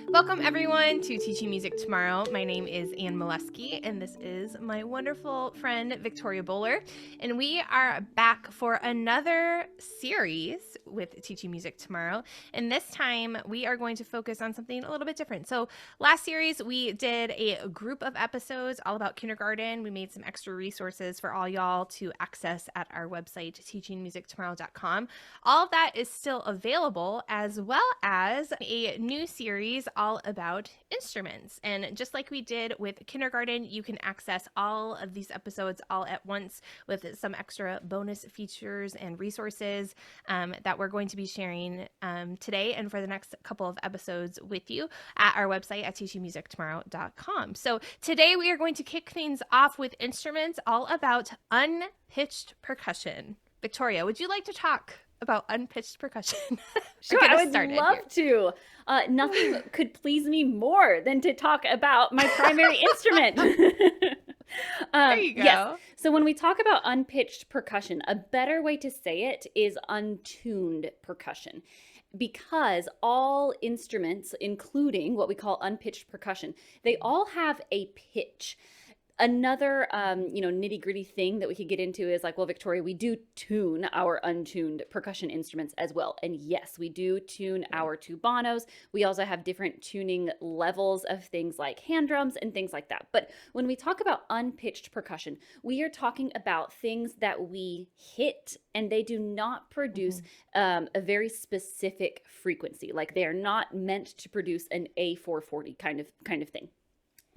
Welcome everyone to Teaching Music Tomorrow. My name is Ann Molesky, and this is my wonderful friend Victoria Bowler. And we are back for another series with Teaching Music Tomorrow. And this time we are going to focus on something a little bit different. So last series we did a group of episodes all about kindergarten. We made some extra resources for all y'all to access at our website, teachingmusictomorrow.com. All of that is still available, as well as a new series all about instruments. And just like we did with kindergarten, you can access all of these episodes all at once with some extra bonus features and resources that we're going to be sharing today and for the next couple of episodes with you at our website at teachingmusictomorrow.com. So today we are going to kick things off with instruments all about unpitched percussion. Victoria, would you like to talk about unpitched percussion? Sure, I would love to. Nothing could please me more than to talk about my primary instrument. There you go. Yes. So when we talk about unpitched percussion, a better way to say it is untuned percussion. Because all instruments, including what we call unpitched percussion, they all have a pitch. Another, nitty-gritty thing that we could get into is like, well, Victoria, we do tune our untuned percussion instruments as well. And yes, we do tune our tubanos. We also have different tuning levels of things like hand drums and things like that. But when we talk about unpitched percussion, we are talking about things that we hit and they do not produce a very specific frequency. Like they are not meant to produce an A440 kind of thing.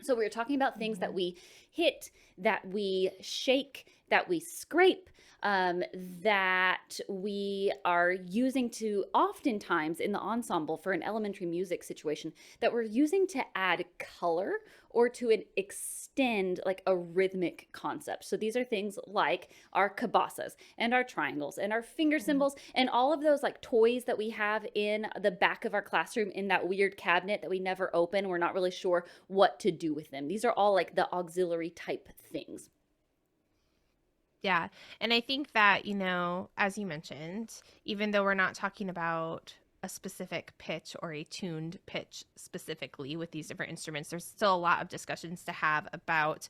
So we're talking about things that we hit, that we shake, that we scrape, that we are using to oftentimes in the ensemble for an elementary music situation, that we're using to add color or to extend like a rhythmic concept. So these are things like our cabasas and our triangles and our finger cymbals and all of those like toys that we have in the back of our classroom in that weird cabinet that we never open. We're not really sure what to do with them. These are all like the auxiliary type things. Yeah. And I think that, as you mentioned, even though we're not talking about a specific pitch or a tuned pitch specifically with these different instruments, there's still a lot of discussions to have about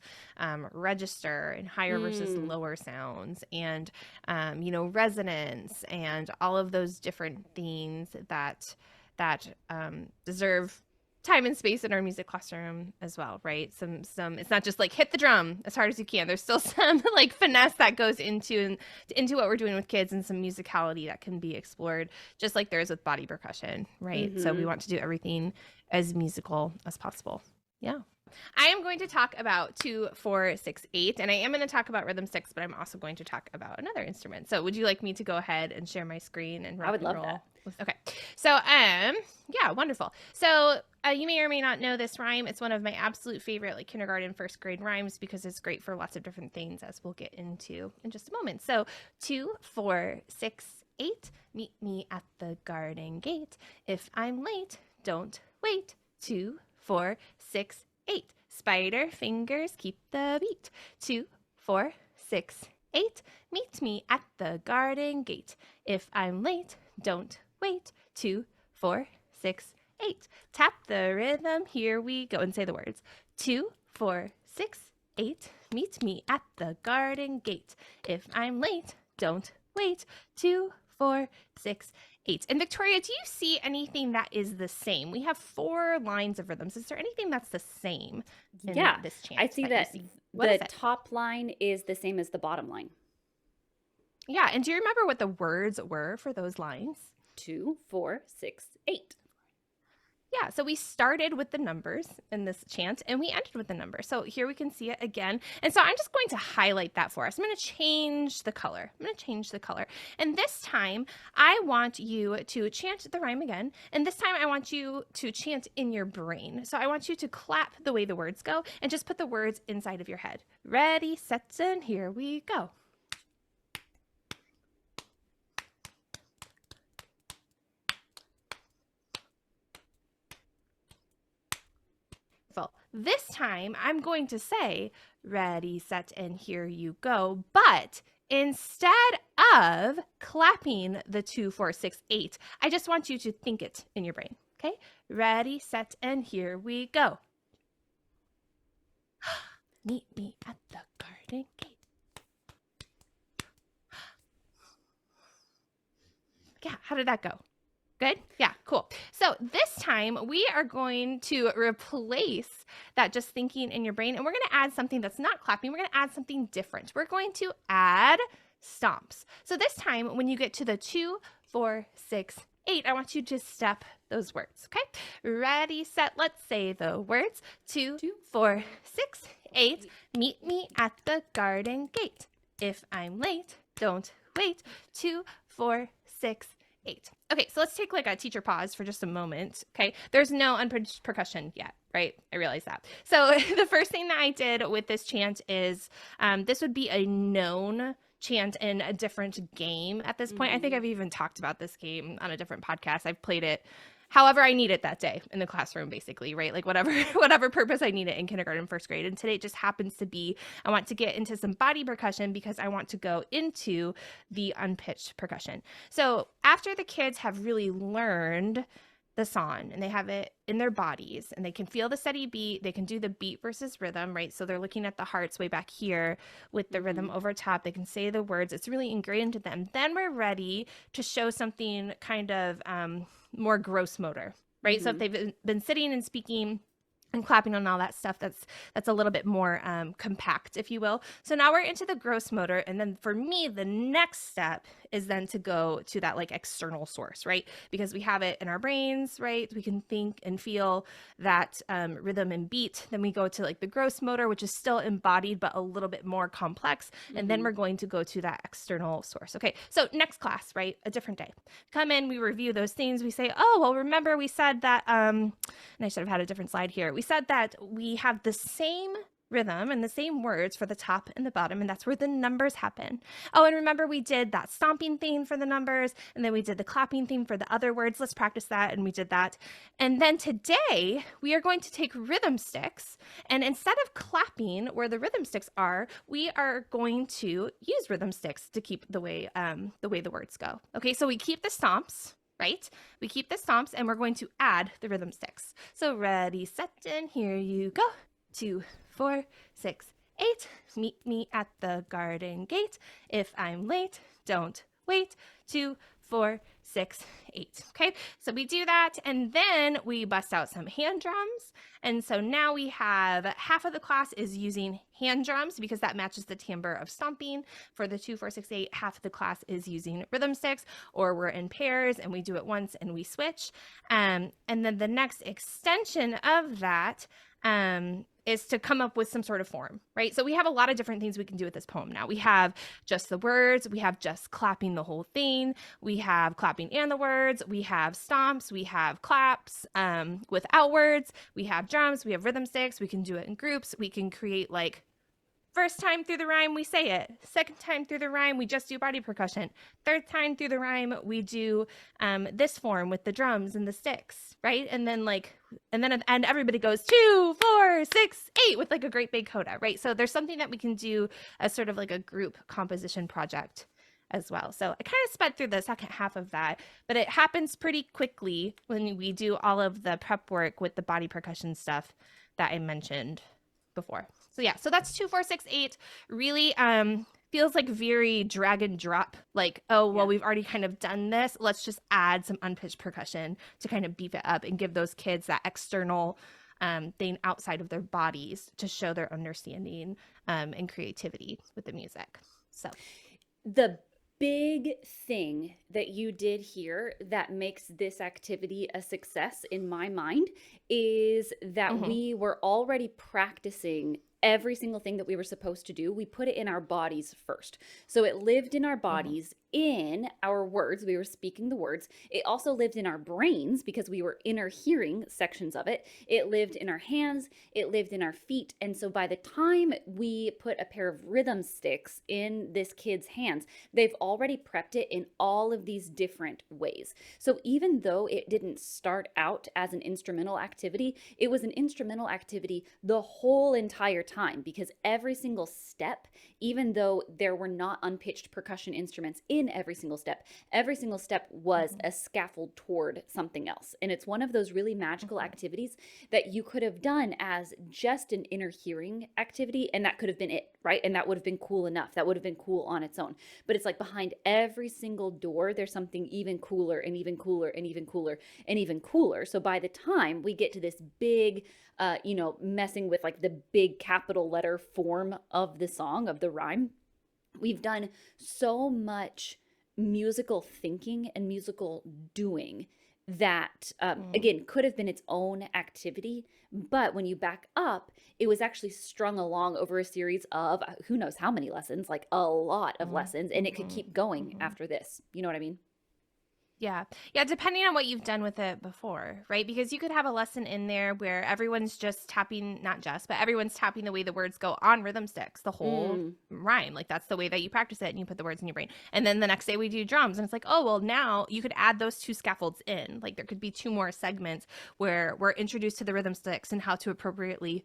register and higher versus lower sounds and, resonance and all of those different things that deserve time and space in our music classroom as well, right? Some it's not just like hit the drum as hard as you can. There's still some like finesse that goes into what we're doing with kids and some musicality that can be explored, just like there is with body percussion, right? So we want to do everything as musical as possible. Yeah. I am going to talk about 2, 4, 6, 8, and I am going to talk about rhythm 6, but I'm also going to talk about another instrument. So would you like me to go ahead and share my screen and rock I would and love roll? that. Okay. So, yeah, wonderful. So you may or may not know this rhyme. It's one of my absolute favorite like kindergarten, first grade rhymes because it's great for lots of different things as we'll get into in just a moment. So 2, 4, 6, 8, meet me at the garden gate. If I'm late, don't wait. 2, 4, 6, 8. Spider fingers keep the beat. 2, 4, 6, 8. Meet me at the garden gate. If I'm late, don't wait. 2, 4, 6, 8. Tap the rhythm, here we go. And say the words. 2, 4, 6, 8. Meet me at the garden gate. If I'm late, don't wait. 2, 4, 6, 8. And Victoria, do you see anything that is the same? We have 4 lines of rhythms. Is there anything that's the same in this chant? I see that the top line is the same as the bottom line. Yeah, and do you remember what the words were for those lines? 2, 4, 6, 8. Yeah, so we started with the numbers in this chant and we ended with the number. So here we can see it again. And so I'm just going to highlight that for us. I'm going to change the color. And this time I want you to chant the rhyme again. And this time I want you to chant in your brain. So I want you to clap the way the words go and just put the words inside of your head. Ready, set, and here we go. This time I'm going to say ready, set, and here you go. But instead of clapping the 2, 4, 6, 8, I just want you to think it in your brain. Okay, ready, set, and here we go. Meet me at the garden gate. Yeah, how did that go? Good? Yeah, cool. So this time we are going to replace that just thinking in your brain, and we're going to add something that's not clapping. We're going to add something different. We're going to add stomps. So this time when you get to the 2, 4, 6, 8, I want you to step those words, okay? Ready, set, let's say the words. 2, 4, 6, 8, meet me at the garden gate. If I'm late, don't wait. 2, 4, 6, 8. Okay, so let's take like a teacher pause for just a moment. Okay, there's no unpitched percussion yet, right? I realize that. So the first thing that I did with this chant is this would be a known chant in a different game at this point. I think I've even talked about this game on a different podcast. I've played it however I need it that day in the classroom, basically, right? Like whatever purpose I need it in kindergarten, first grade. And today it just happens to be, I want to get into some body percussion because I want to go into the unpitched percussion. So after the kids have really learned the song and they have it in their bodies and they can feel the steady beat, they can do the beat versus rhythm, right? So they're looking at the hearts way back here with the rhythm over top. They can say the words. It's really ingrained to them. Then we're ready to show something kind of more gross motor, right? So if they've been sitting and speaking and clapping and all that stuff, that's a little bit more compact, if you will. So now we're into the gross motor. And then for me, the next step is then to go to that like external source, right? Because we have it in our brains, right? We can think and feel that rhythm and beat. Then we go to like the gross motor, which is still embodied, but a little bit more complex. And then we're going to go to that external source. Okay, so next class, right? A different day. Come in, we review those things. We say, oh, well, remember we said that, and I should have had a different slide here. We said that we have the same rhythm and the same words for the top and the bottom, and that's where the numbers happen. Oh, and remember we did that stomping thing for the numbers, and then we did the clapping thing for the other words. Let's practice that, and we did that. And then today we are going to take rhythm sticks, and instead of clapping where the rhythm sticks are, we are going to use rhythm sticks to keep the way the words go. Okay, so we keep the stomps, right? We keep the stomps and we're going to add the rhythm sticks. So ready, set, and here you go. 2, 4, 6, 8. Meet me at the garden gate. If I'm late, don't wait. 2, 4, 6, 8. Okay, so we do that and then we bust out some hand drums. And so now we have half of the class is using hand drums because that matches the timbre of stomping. For the 2, 4, 6, 8, half of the class is using rhythm sticks, or we're in pairs and we do it once and we switch. And then the next extension of that is to come up with some sort of form, right? So we have a lot of different things we can do with this poem now. We have just the words, we have just clapping the whole thing, we have clapping and the words, we have stomps, we have claps without words, we have drums, we have rhythm sticks, we can do it in groups, we can create like first time through the rhyme, we say it. Second time through the rhyme, we just do body percussion. Third time through the rhyme, we do this form with the drums and the sticks, right? And then and everybody goes 2, 4, 6, 8 with like a great big coda, right? So there's something that we can do as sort of like a group composition project as well. So I kind of sped through the second half of that, but it happens pretty quickly when we do all of the prep work with the body percussion stuff that I mentioned before. So yeah, so that's 2, 4, 6, 8. Really feels like very drag and drop. Like, oh, well, we've already kind of done this. Let's just add some unpitched percussion to kind of beef it up and give those kids that external thing outside of their bodies to show their understanding and creativity with the music. So the big thing that you did here that makes this activity a success in my mind is that we were already practicing every single thing that we were supposed to do. We put it in our bodies first. So it lived in our bodies, in our words. We were speaking the words. It also lived in our brains because we were inner hearing sections of it. It lived in our hands. It lived in our feet. And so by the time we put a pair of rhythm sticks in this kid's hands, they've already prepped it in all of these different ways. So even though it didn't start out as an instrumental activity, it was an instrumental activity the whole entire time, because every single step, even though there were not unpitched percussion instruments in in every single step. Every single step was a scaffold toward something else. And it's one of those really magical activities that you could have done as just an inner hearing activity, and that could have been it, right? And that would have been cool enough. That would have been cool on its own. But it's like behind every single door, there's something even cooler and even cooler and even cooler and even cooler. So by the time we get to this big, messing with like the big capital letter form of the song, of the rhyme, we've done so much musical thinking and musical doing that, again, could have been its own activity. But when you back up, it was actually strung along over a series of who knows how many lessons, like a lot of lessons, and it could keep going after this. You know what I mean? Yeah. Yeah, depending on what you've done with it before, right? Because you could have a lesson in there where everyone's just tapping, not just, but everyone's tapping the way the words go on rhythm sticks, the whole rhyme. Like that's the way that you practice it and you put the words in your brain. And then the next day we do drums and it's like, oh, well, now you could add those two scaffolds in. Like there could be two more segments where we're introduced to the rhythm sticks and how to appropriately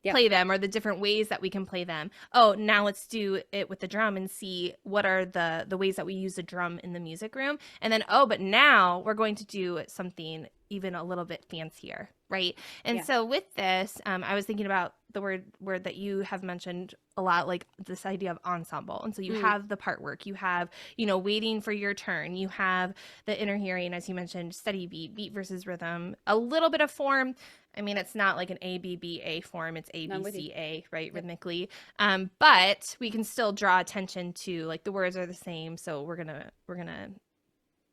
play them, or the different ways that we can play them. Oh, now let's do it with the drum and see what are the ways that we use the drum in the music room. And then, but now we're going to do something even a little bit fancier, right? And so with this, I was thinking about the word that you have mentioned a lot, like this idea of ensemble. And so you have the part work, you have, waiting for your turn, you have the inner hearing, as you mentioned, steady beat versus rhythm, a little bit of form. I mean, it's not like an A-B-B-A form, it's A-B-C-A, right, rhythmically. But we can still draw attention to, like, the words are the same, so we're gonna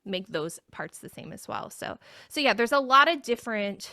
make those parts the same as well. So yeah, there's a lot of different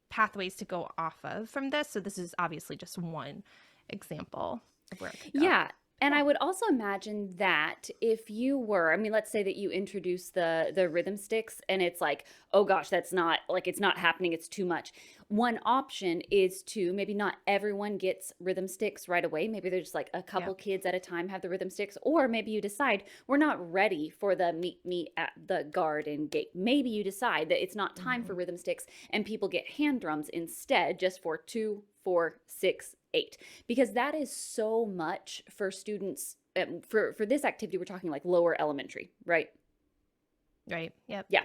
pathways to go off of from this. So this is obviously just one example of where it could go. Yeah. And I would also imagine that if you were, let's say that you introduce the rhythm sticks and it's like, oh gosh, that's not, like, it's not happening, it's too much. One option is to maybe not everyone gets rhythm sticks right away. Maybe there's like a couple kids at a time have the rhythm sticks, or maybe you decide we're not ready for the meet me at the garden gate. Maybe you decide that it's not time for rhythm sticks and people get hand drums instead, just for 2, 4, 6, 8, because that is so much for students. For this activity, we're talking like lower elementary, right? Right. Yep. Yeah.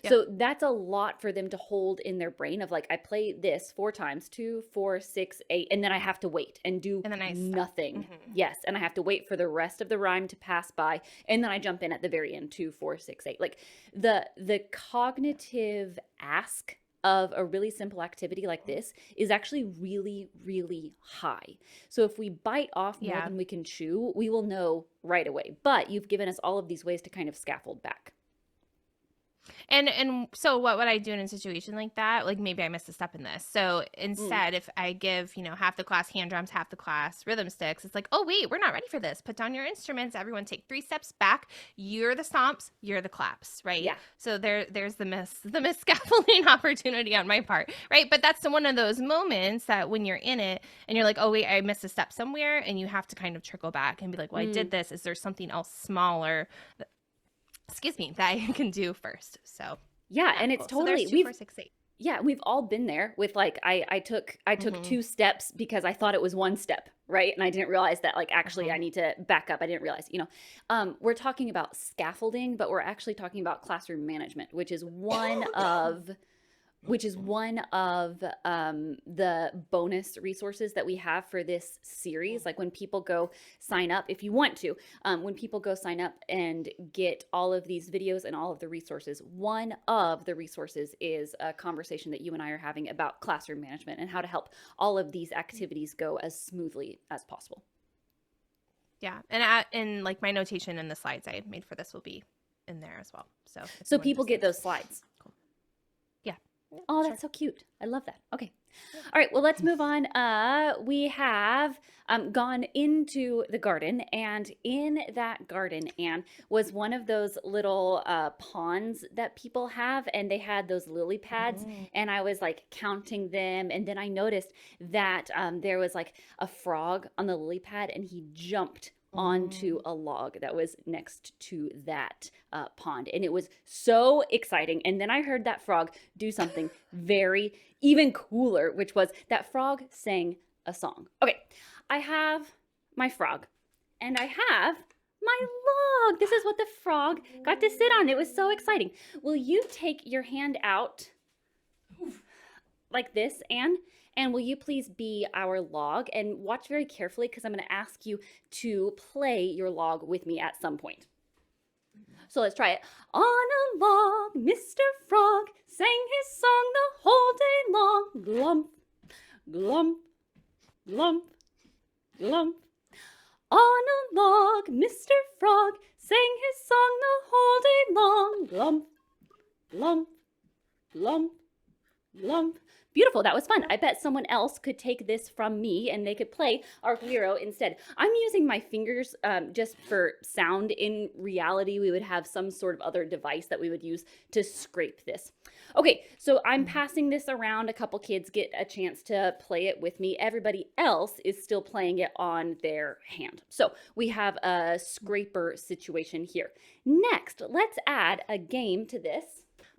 So that's a lot for them to hold in their brain of like, I play this 4 times, 2, 4, 6, 8, and then I have to wait and do nothing. Yes. And I have to wait for the rest of the rhyme to pass by. And then I jump in at the very end, 2, 4, 6, 8. Like the cognitive ask of a really simple activity like this is actually really, really high. So if we bite off more than we can chew, we will know right away. But you've given us all of these ways to kind of scaffold back. And so what would I do in a situation like that? Like maybe I missed a step in this. So instead, if I give, half the class hand drums, half the class rhythm sticks, it's like, oh, wait, we're not ready for this. Put down your instruments. Everyone take 3 steps back. You're the stomps. You're the claps, right? Yeah. So there's the miss scaffolding opportunity on my part, right? But that's one of those moments that when you're in it and you're like, oh, wait, I missed a step somewhere. And you have to kind of trickle back and be like, well, I did this. Is there something else smaller that I can do first? So and it's cool. totally so 2, 4, 6, 8. Yeah, we've all been there with like I took 2 steps because I thought it was 1 step, right? And I didn't realize that like actually I need to back up. I didn't realize, we're talking about scaffolding, but we're actually talking about classroom management, which is one of the bonus resources that we have for this series. Like when people go sign up, if you want to, when people go sign up and get all of these videos and all of the resources, one of the resources is a conversation that you and I are having about classroom management and how to help all of these activities go as smoothly as possible. Yeah. And like my notation in the slides I made for this will be in there as well. So people get those slides. Cool. Yeah. Oh, that's so cute. I love that. Okay. All right. Well, let's move on. We have gone into the garden, and in that garden, Anne, was one of those little ponds that people have, and they had those lily pads, and I was like counting them, and then I noticed that there was like a frog on the lily pad, and he jumped onto a log that was next to that pond. And it was so exciting. And then I heard that frog do something very even cooler, which was that frog sang a song. Okay, I have my frog and I have My log. This is what the frog got to sit on. It was so exciting. Will you take your hand out like this, Anne? And will you please be our log? And watch very carefully because I'm going to ask you to play your log with me at some point. So let's try it. On a log, Mr. Frog sang his song the whole day long. Glump, glump, glump, glump. On a log, Mr. Frog sang his song the whole day long. Glump, glump, glump, glump. Beautiful. That was fun. I bet someone else could take this from me and they could play our hero instead. I'm using my fingers just for sound. In reality, we would have some sort of other device that we would use to scrape this. Okay, so I'm passing this around. A couple kids get a chance to play it with me. Everybody else is still playing it on their hand. So we have a scraper situation here. Next, let's add a game to this.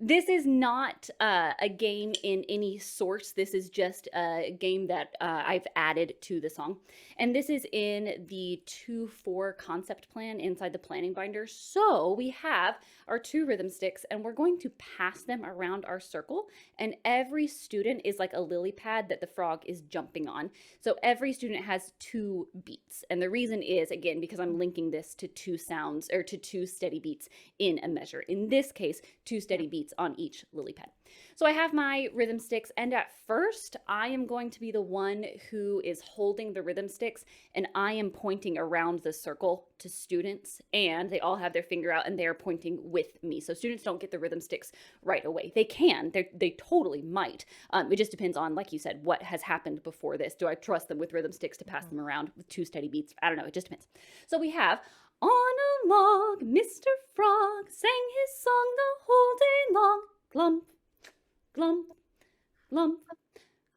This is not a game in any source. This is just a game that I've added to the song. And this is in the 2-4 concept plan inside the planning binder. So we have our 2 rhythm sticks and we're going to pass them around our circle. And every student is like a lily pad that the frog is jumping on. So every student has 2 beats. And the reason is, again, because I'm linking this to 2 sounds or to 2 steady beats in a measure. In this case, 2 steady beats on each lily pad. So I have my rhythm sticks, and at first I am going to be the one who is holding the rhythm sticks, and I am pointing around the circle to students, and they all have their finger out and they're pointing with me. So students don't get the rhythm sticks right away. They can, they totally might. It just depends on, like you said, what has happened before this. Do I trust them with rhythm sticks to pass them around with 2 steady beats? I don't know, it just depends. So we have, on a log, Mr. Frog sang his song the whole day long. Glump, glump, glump,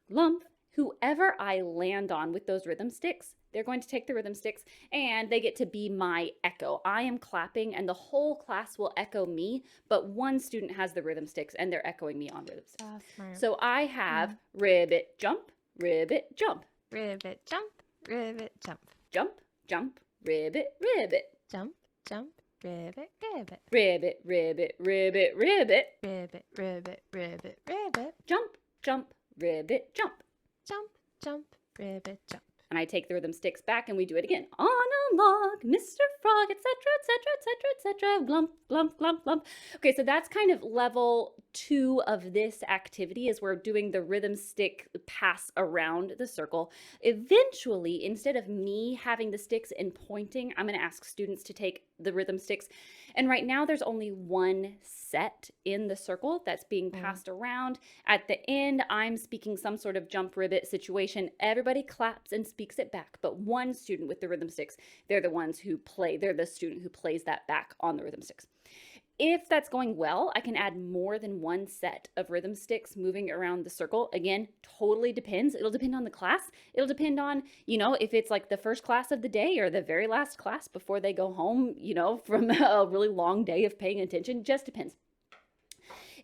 glump. Whoever I land on with those rhythm sticks, they're going to take the rhythm sticks and they get to be my echo. I am clapping and the whole class will echo me, but one student has the rhythm sticks and they're echoing me on rhythm sticks. So I have ribbit, jump, ribbit, jump. Ribbit, jump, ribbit, jump. Jump, jump, ribbit, ribbit. Jump, jump, ribbit, ribbit. Ribbit, ribbit, ribbit, ribbit. Ribbit, ribbit, ribbit, ribbit. Jump, jump, ribbit, jump. Jump, jump, ribbit, jump. And I take the rhythm sticks back and we do it again. On a log, Mr. Frog, etc., etc., etc., etc. Glump, glump, glump, glump. Okay, so that's kind of level 2 of this activity, is we're doing the rhythm stick pass around the circle. Eventually, instead of me having the sticks and pointing, I'm going to ask students to take the rhythm sticks. And right now there's only 1 set in the circle that's being passed around. At the end, I'm speaking some sort of jump ribbit situation. Everybody claps and speaks it back, but one student with the rhythm sticks, they're the ones who play, they're the student who plays that back on the rhythm sticks. If that's going well, I can add more than 1 set of rhythm sticks moving around the circle. Again, totally depends. It'll depend on the class. It'll depend on, if it's like the first class of the day or the very last class before they go home, from a really long day of paying attention. Just depends.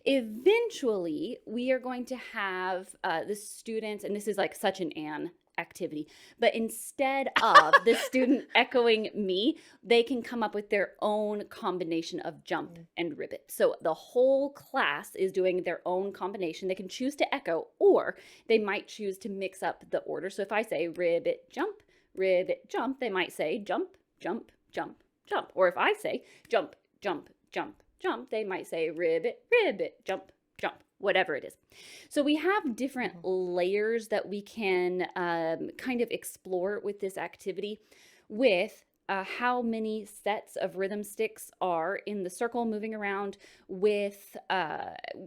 Eventually, we are going to have the students, and this is like such an Anne activity, but instead of the student echoing me, they can come up with their own combination of jump and ribbit. So the whole class is doing their own combination. They can choose to echo, or they might choose to mix up the order. So if I say ribbit, jump, they might say jump, jump, jump, jump. Or if I say jump, jump, jump, jump, they might say ribbit, ribbit, jump, jump, whatever it is. So we have different layers that we can kind of explore with this activity, with how many sets of rhythm sticks are in the circle moving around, with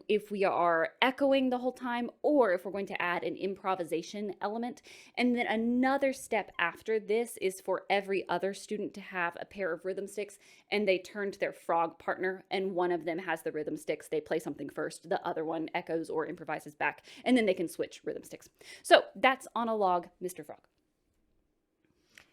if we are echoing the whole time, or if we're going to add an improvisation element. And then another step after this is for every other student to have a pair of rhythm sticks, and they turn to their frog partner, and one of them has the rhythm sticks. They play something first, the other one echoes or improvises back, and then they can switch rhythm sticks. So that's on a log, Mr. Frog.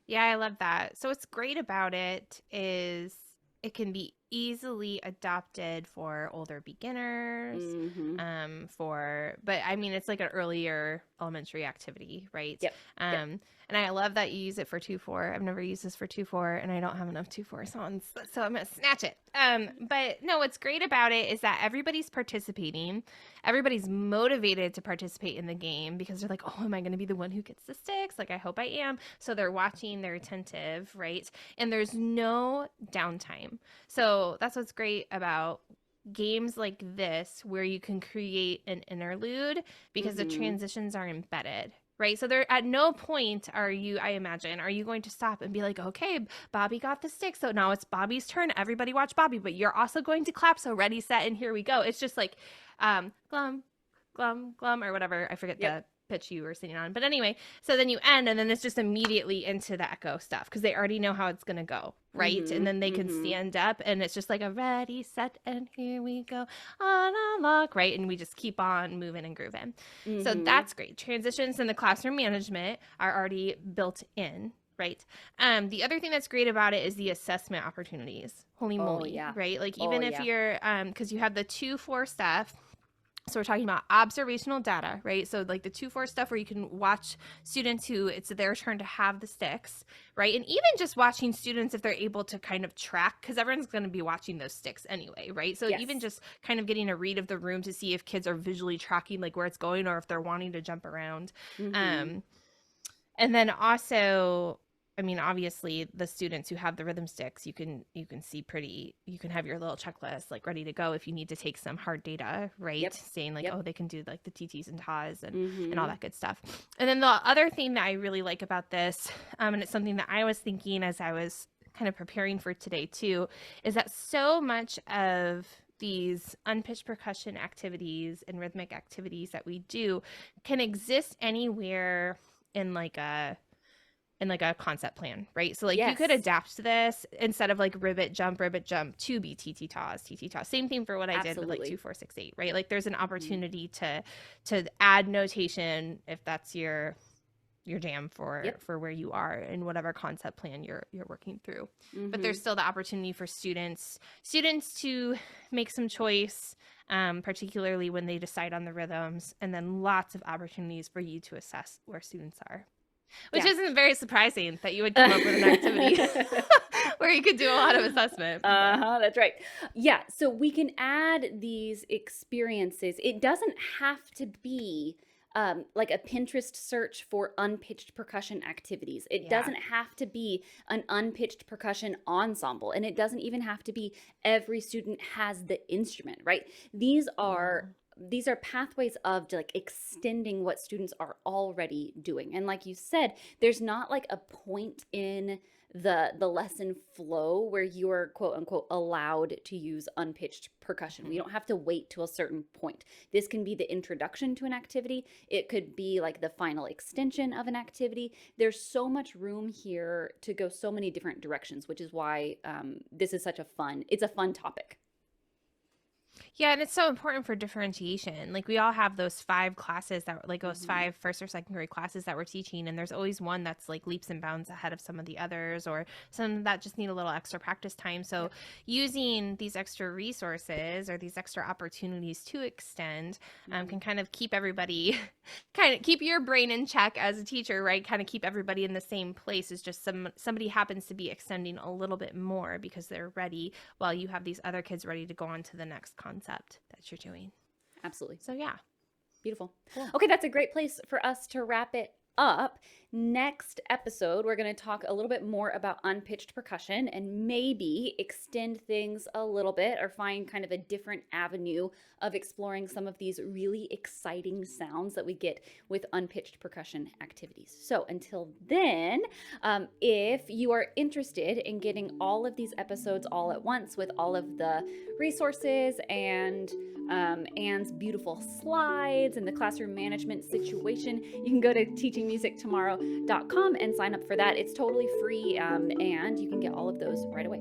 Yeah, I love that. So what's great about it is it can be easily adopted for older beginners, Mm-hmm. but I mean, it's like an earlier elementary activity, right? Yep. Yep. And I love that you use it for 2-4. I've never used this for 2-4, and I don't have enough 2-4 songs, so I'm gonna snatch it. But no, what's great about it is that everybody's participating. Everybody's motivated to participate in the game because they're like, oh, am I going to be the one who gets the sticks? Like, I hope I am. So they're watching, they're attentive, right? And there's no downtime. So that's what's great about games like this, where you can create an interlude because the transitions are embedded. Right. So there at no point are you going to stop and be like, okay, Bobby got the stick. So now it's Bobby's turn. Everybody watch Bobby, but you're also going to clap. So ready, set, and here we go. It's just like glum, glum, glum, or whatever. I forget the pitch you were sitting on. But anyway, so then you end, and then it's just immediately into the echo stuff because they already know how it's going to go, right? And then they can stand up, and it's just like a ready, set, and here we go on a lock, right? And we just keep on moving and grooving. So that's great. Transitions and the classroom management are already built in. Right. The other thing that's great about it is the assessment opportunities. Holy moly. Right. Like even if you're because you have the 2-4 stuff. So we're talking about observational data, right? So like the 2-4 stuff where you can watch students who it's their turn to have the sticks, right? And even just watching students if they're able to kind of track, because everyone's going to be watching those sticks anyway, right? So even just kind of getting a read of the room to see if kids are visually tracking like where it's going or if they're wanting to jump around. And then also, I mean, obviously the students who have the rhythm sticks, you can see you can have your little checklist like ready to go if you need to take some hard data, right? Saying like, oh, they can do like the TTs and TAs and all that good stuff. And then the other thing that I really like about this, and it's something that I was thinking as I was kind of preparing for today too, is that so much of these unpitched percussion activities and rhythmic activities that we do can exist anywhere in like a concept plan, right? So like you could adapt this instead of like ribbit jump to be TT TAs. Same thing for what I did with like 2-4-6-8, right? Like there's an opportunity to add notation if that's your jam for where you are in whatever concept plan you're working through. But there's still the opportunity for students to make some choice, particularly when they decide on the rhythms, and then lots of opportunities for you to assess where students are. Which isn't very surprising that you would come up with an activity where you could do a lot of assessment. That's right. Yeah, so we can add these experiences. It doesn't have to be like a Pinterest search for unpitched percussion activities. It doesn't have to be an unpitched percussion ensemble, and it doesn't even have to be every student has the instrument, right? These are pathways of like extending what students are already doing. And like you said, there's not like a point in the lesson flow where you are quote unquote allowed to use unpitched percussion. We don't have to wait to a certain point. This can be the introduction to an activity. It could be like the final extension of an activity. There's so much room here to go so many different directions, which is why this is it's a fun topic. Yeah, and it's so important for differentiation. Like we all have those 5 classes that like those 5 first or second grade classes that we're teaching, and there's always one that's like leaps and bounds ahead of some of the others, or some that just need a little extra practice time. So using these extra resources or these extra opportunities to extend can kind of keep everybody keep your brain in check as a teacher, right? Kind of keep everybody in the same place. It's just somebody happens to be extending a little bit more because they're ready, while you have these other kids ready to go on to the next concept that you're doing. Absolutely. So yeah. Beautiful. Cool. Okay, that's a great place for us to wrap it up. Next episode, we're going to talk a little bit more about unpitched percussion and maybe extend things a little bit or find kind of a different avenue of exploring some of these really exciting sounds that we get with unpitched percussion activities. So until then, if you are interested in getting all of these episodes all at once with all of the resources and Anne's beautiful slides and the classroom management situation, you can go to teachingmusictomorrow.com and sign up for that. It's totally free, and you can get all of those right away.